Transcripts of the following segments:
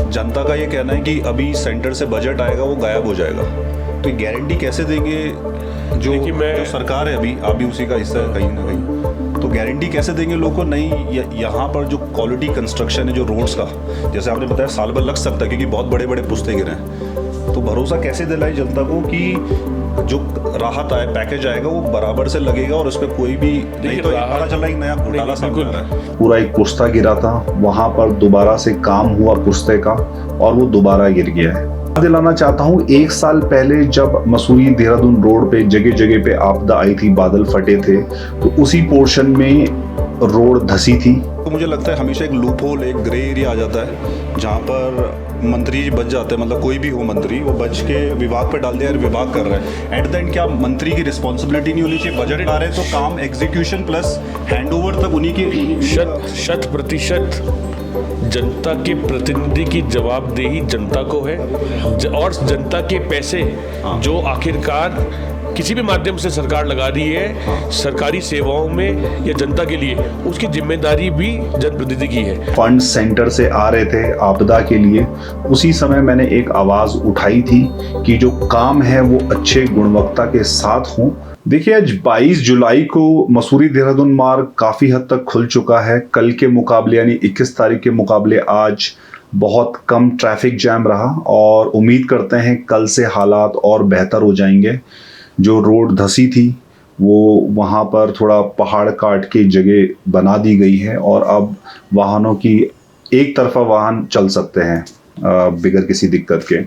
जनता का ये कहना है कि अभी सेंटर से बजट आएगा वो गायब हो जाएगा, तो ये गारंटी कैसे देंगे? जो सरकार है अभी, आप भी उसी का हिस्सा है कहीं ना कहीं, तो गारंटी कैसे देंगे लोगों को? नहीं, यहाँ पर जो क्वालिटी कंस्ट्रक्शन है जो रोड्स का, जैसे आपने बताया साल भर लग सकता है क्योंकि बहुत बड़े बड़े पुस्ते गिरे हैं, तो भरोसा कैसे दिलाए जनता को कि जो राहत आए, पैकेज आएगा वो बराबर से लगेगा और उसमें कोई भी नहीं तो पता चला एक नया घोटाला सामने आ रहा है। पूरा एक पुस्ता गिरा था, वहां पर दोबारा से काम हुआ पुस्ते का और वो दोबारा गिर गया है। दिलाना चाहता हूँ, 1 साल पहले जब मसूरी देहरादून रोड पे जगह जगह पे आपदा आई थी, बादल फटे थे, तो उसी पोर्शन में रोड धसी थी। तो मुझे लगता है हमेशा एक लूप होल, एक ग्रे एरिया आ जाता है जहाँ पर मंत्री बच जाते हैं, मतलब कोई भी हो मंत्री, वो बच के विभाग पे डाल दिया और विभाग कर रहा है। एट द एंड क्या मंत्री की रिस्पॉन्सिबिलिटी नहीं होनी चाहिए? बजट आ रहे तो काम एग्जीक्यूशन प्लस हैंडओवर तक उन्हीं की 100% जनता के प्रतिनिधि की जवाबदेही जनता को है, और जनता के पैसे जो आखिरकार किसी भी माध्यम से सरकार लगा रही है सरकारी सेवाओं में या जनता के लिए, उसकी जिम्मेदारी भी जनप्रतिनिधि की है। फंड सेंटर से आ रहे थे आपदा के लिए, उसी समय मैंने एक आवाज उठाई थी कि जो काम है वो अच्छे गुणवत्ता के साथ हो। देखिए, आज 22 जुलाई को मसूरी देहरादून मार्ग काफी हद तक खुल चुका है। कल के मुकाबले यानी 21 तारीख के मुकाबले आज बहुत कम ट्रैफिक जैम रहा और उम्मीद करते हैं कल से हालात और बेहतर हो जाएंगे। जो रोड धसी थी वो वहाँ पर थोड़ा पहाड़ काट के जगह बना दी गई है और अब वाहनों की एक तरफा वाहन चल सकते हैं बगैर किसी दिक्कत के।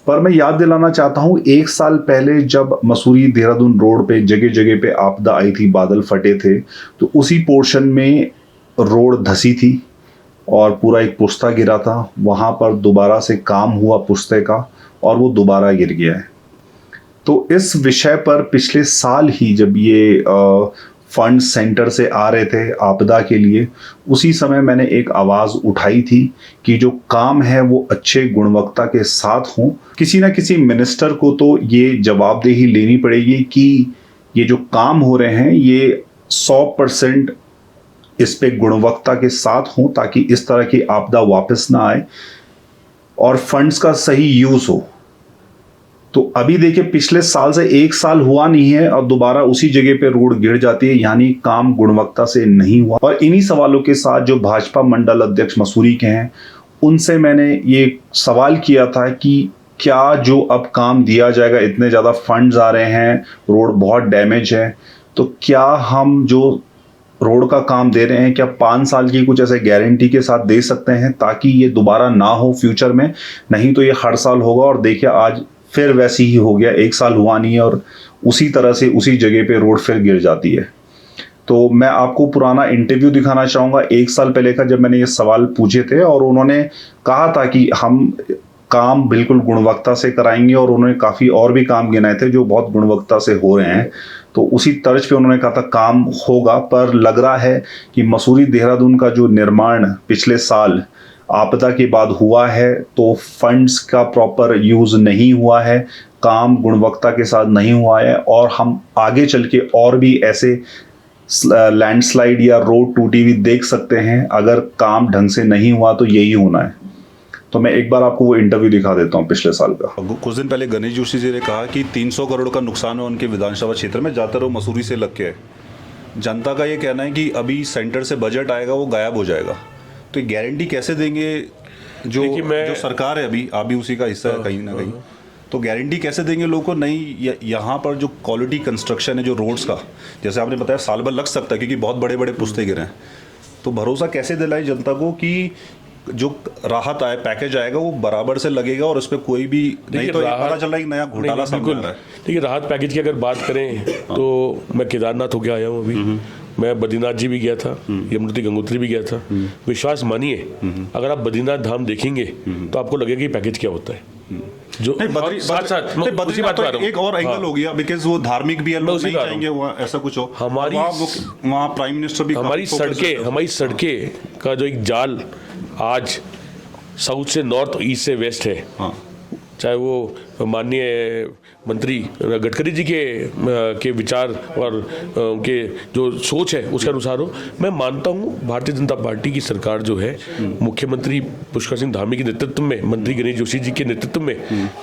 पर मैं याद दिलाना चाहता हूँ, 1 साल पहले जब मसूरी देहरादून रोड पे जगह जगह पे आपदा आई थी, बादल फटे थे, तो उसी पोर्शन में रोड धसी थी और पूरा एक पुस्ता गिरा था। वहाँ पर दोबारा से काम हुआ पुस्ते का और वो दोबारा गिर गया है। तो इस विषय पर पिछले साल ही जब ये फंड सेंटर से आ रहे थे आपदा के लिए, उसी समय मैंने एक आवाज़ उठाई थी कि जो काम है वो अच्छे गुणवत्ता के साथ हो। किसी ना किसी मिनिस्टर को तो ये जवाबदेही लेनी पड़ेगी कि ये जो काम हो रहे हैं ये 100% इस पे गुणवत्ता के साथ हो, ताकि इस तरह की आपदा वापस ना आए और फंड्स का सही यूज़ हो। तो अभी देखिए, पिछले साल से 1 साल हुआ नहीं है और दोबारा उसी जगह पे रोड गिर जाती है, यानी काम गुणवत्ता से नहीं हुआ। और इन्हीं सवालों के साथ जो भाजपा मंडल अध्यक्ष मसूरी के हैं, उनसे मैंने ये सवाल किया था कि क्या जो अब काम दिया जाएगा, इतने ज़्यादा फंड्स आ रहे हैं, रोड बहुत डैमेज है, तो क्या हम जो रोड का काम दे रहे हैं क्या 5 साल की कुछ ऐसे गारंटी के साथ दे सकते हैं ताकि ये दोबारा ना हो फ्यूचर में? नहीं तो ये हर साल होगा और देखिए आज फिर वैसी ही हो गया, 1 साल हुआ नहीं है और उसी तरह से उसी जगह पे रोड फिर गिर जाती है। तो मैं आपको पुराना इंटरव्यू दिखाना चाहूँगा 1 साल पहले का, जब मैंने ये सवाल पूछे थे और उन्होंने कहा था कि हम काम बिल्कुल गुणवत्ता से कराएंगे और उन्होंने काफ़ी और भी काम गिनाए थे जो बहुत गुणवत्ता से हो रहे हैं। तो उसी तर्ज पे उन्होंने कहा था काम होगा, पर लग रहा है कि मसूरी देहरादून का जो निर्माण पिछले साल आपदा के बाद हुआ है तो फंड्स का प्रॉपर यूज़ नहीं हुआ है, काम गुणवत्ता के साथ नहीं हुआ है और हम आगे चल के और भी ऐसे लैंडस्लाइड या रोड टूटी हुई देख सकते हैं। अगर काम ढंग से नहीं हुआ तो यही होना है। तो मैं एक बार आपको वो इंटरव्यू दिखा देता हूँ पिछले साल का। कुछ दिन पहले गणेश जोशी जी ने कहा कि 300 करोड़ का नुकसान है उनके विधानसभा क्षेत्र में, ज़्यादातर वो मसूरी से लग के है। जनता का ये कहना है कि अभी सेंटर से बजट आएगा वो गायब हो जाएगा, तो ये गारंटी कैसे देंगे? जो सरकार है अभी, आप भी उसी का हिस्सा है कहीं ना कहीं, तो गारंटी कैसे देंगे लोगों को? नहीं, यहाँ पर जो क्वालिटी कंस्ट्रक्शन है जो रोड्स का, जैसे आपने बताया साल भर लग सकता है क्योंकि बहुत बड़े बड़े पुस्ते गिरे हैं, तो भरोसा कैसे दिलाए जनता को कि जो राहत आए, पैकेज आएगा वो बराबर से लगेगा और उस पर कोई भी नहीं तो पता चल रहा है नया घोटाला सामने आ रहा है। देखिए, राहत पैकेज की अगर बात करें तो मैं केदारनाथ होके आया हूँ अभी, मैं बद्रीनाथ जी भी गया था, यमुनोत्री गंगोत्री भी गया था। विश्वास मानिए, अगर आप बद्रीनाथ धाम देखेंगे तो आपको लगेगा कि पैकेज क्या होता है। जो बद्रीनाथ एक और एंगल हो गया, बिकॉज़ वो धार्मिक भी है, लोग नहीं चाहेंगे वहाँ ऐसा कुछ हो। वहाँ प्राइम मिनिस्टर भी, हमारी सड़कें का जो एक जाल आज साउथ से नॉर्थ, ईस्ट से वेस्ट है, चाहे वो माननीय मंत्री गडकरी जी के विचार और उनके जो सोच है उसके अनुसार हो। मैं मानता हूँ भारतीय जनता पार्टी की सरकार जो है मुख्यमंत्री पुष्कर सिंह धामी के नेतृत्व में, मंत्री गणेश जोशी जी के नेतृत्व में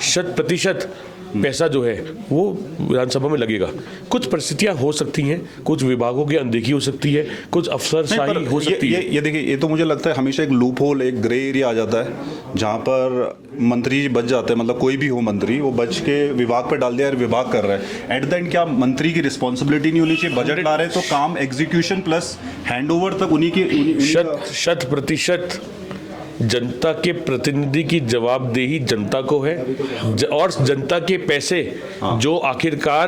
100% पैसा जो है वो विधानसभा में लगेगा। कुछ परिस्थितियां हो सकती हैं, कुछ विभागों की अनदेखी हो सकती है, कुछ अफसरशाही हो सकती है। ये देखिए, ये तो मुझे लगता है हमेशा एक लूप होल, एक ग्रे एरिया आ जाता है जहाँ पर मंत्री जी बच जाते हैं, मतलब कोई भी हो मंत्री, वो बच के विभाग पे डाल दिया और विभाग कर रहा है। एट द एंड क्या मंत्री की रिस्पॉन्सिबिलिटी नहीं होनी चाहिए? बजट ला रहे हैं तो काम एग्जीक्यूशन प्लस हैंडओवर तक उन्हीं की 100% जनता के प्रतिनिधि की जवाबदेही जनता को है और जनता के पैसे जो आखिरकार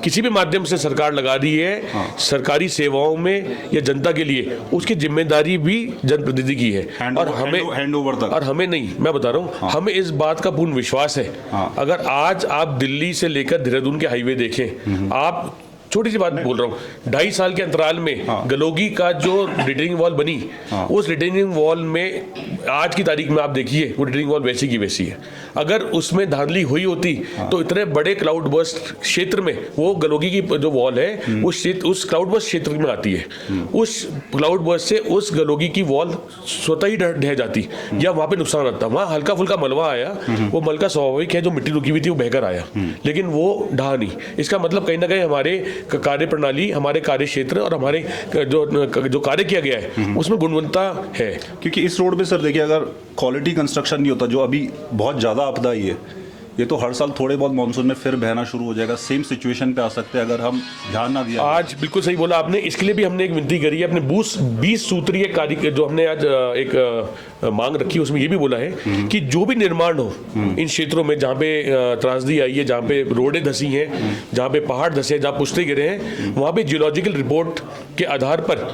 किसी भी माध्यम से सरकार लगा रही है सरकारी सेवाओं में या जनता के लिए, उसकी जिम्मेदारी भी जनप्रतिनिधि की है। और हमें हैंडओवर तक, और हमें नहीं, मैं बता रहा हूँ, हमें इस बात का पूर्ण विश्वास है। अगर आज आप दिल्ली से लेकर देहरादून के हाईवे देखें, आप छोटी सी बात बोल रहा हूँ, 2.5 साल के अंतराल में गलोगी का जो रिटेनिंग वॉल बनी, उस रिटेनिंग वॉल में आज की तारीख में आप देखिए वो रिटेनिंग वॉल वैसी की वैसी है। अगर उसमें धांधली हुई होती तो इतने बड़े क्लाउड बर्स्ट क्षेत्र में, वो गलोगी की जो वॉल है उस क्लाउड बर्स्ट क्षेत्र में आती है, उस क्लाउड बर्स्ट से उस गलोगी की वॉल स्वतः ही ढह जाती या वहां पे नुकसान आता। वहां हल्का फुल्का मलबा आया, वो मलका स्वाभाविक है, जो मिट्टी रुकी हुई थी वो बहकर आया, लेकिन वो ढहा नहीं। इसका मतलब कहीं ना कहीं हमारे कार्य प्रणाली, हमारे कार्य क्षेत्र और हमारे जो कार्य किया गया है उसमें गुणवत्ता है। क्योंकि इस रोड पे सर देखिए, अगर क्वालिटी कंस्ट्रक्शन नहीं होता, जो अभी बहुत ज़्यादा आपदा ही है, ये तो हर साल थोड़े बहुत मानसून में फिर बहना शुरू हो जाएगा। सेम सिचुएशन पे आ सकते हैं अगर हम ध्यान ना दिया। आज बिल्कुल सही बोला आपने, इसके लिए भी हमने एक विनती करी है अपने 20 सूत्रीय कार्य जो हमने आज एक मांग रखी है, उसमें ये भी बोला है कि जो भी निर्माण हो इन क्षेत्रों में जहाँ पे त्रासदी आई है, जहाँ पे रोडें धसी हैं, जहाँ पे पहाड़ धसे हैं, जहाँ पुश्ते गिरे हैं, वहाँ पे जियोलॉजिकल रिपोर्ट के आधार पर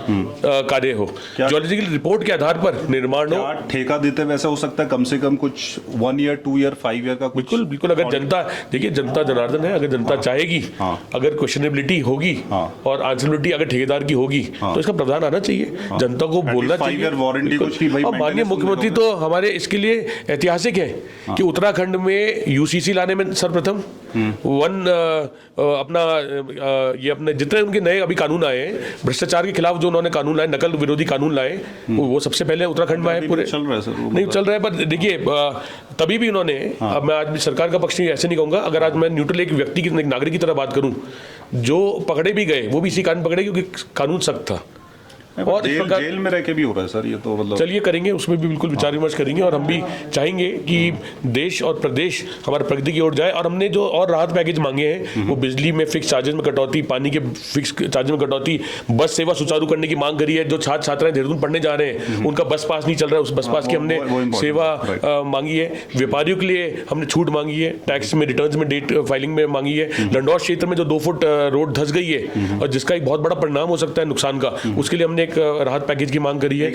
कार्य हो, जियोलॉजिकल रिपोर्ट के आधार पर निर्माण हो। ठेका देते वैसा हो सकता है, कम से कम कुछ 1 ईयर 2 ईयर 5 ईयर का। बिल्कुल बिल्कुल, अगर जनता, देखिए जनता जनार्दन है, अगर जनता चाहेगी, अगर क्वेश्चनेबिलिटी होगी और आंसरेबिलिटी अगर ठेकेदार की होगी तो इसका प्रावधान आना चाहिए, जनता को बोलना चाहिए। और माननीय मुख्यमंत्री तो हमारे इसके लिए ऐतिहासिक है कि उत्तराखंड में यूसीसी लाने में सर्वप्रथम अपने जितने उनके नए अभी कानून आए हैं भ्रष्टाचार के खिलाफ, जो उन्होंने कानून लाए, नकल विरोधी कानून लाए, वो सबसे पहले उत्तराखंड में आए। पूरे चल रहा है सर, नहीं चल रहा है, पर देखिए तभी भी उन्होंने, अब मैं आज भी सरकार का पक्ष ऐसे नहीं कहूंगा, अगर आज मैं न्यूट्रल एक व्यक्ति की, एक नागरिक की तरह बात करूं, जो पकड़े भी गए वो भी इसी कारण पकड़े क्योंकि कानून सख्त था। और जेल में रह के भी हो रहा है सर, ये तो मतलब चलिए करेंगे, उसमें भी बिल्कुल विचार विमर्श करेंगे और हम भी चाहेंगे कि देश और प्रदेश हमारे प्रगति की ओर जाए। और हमने जो और राहत पैकेज मांगे हैं, वो बिजली में फिक्स चार्जेस में कटौती, पानी के फिक्स चार्जेस में कटौती, बस सेवा सुचारू करने की मांग करी है। जो छात्र छात्राएं देहरादून पढ़ने जा रहे हैं उनका बस पास नहीं चल रहा है, उस बस पास की हमने सेवा मांगी है। व्यापारियों के लिए हमने छूट मांगी है, टैक्स में रिटर्न में डेट फाइलिंग में मांगी है। लंडौर क्षेत्र में जो 2 फुट रोड धस गई है और जिसका एक बहुत बड़ा परिणाम हो सकता है नुकसान का, उसके लिए हमने एक राहत पैकेज की मांग करी है।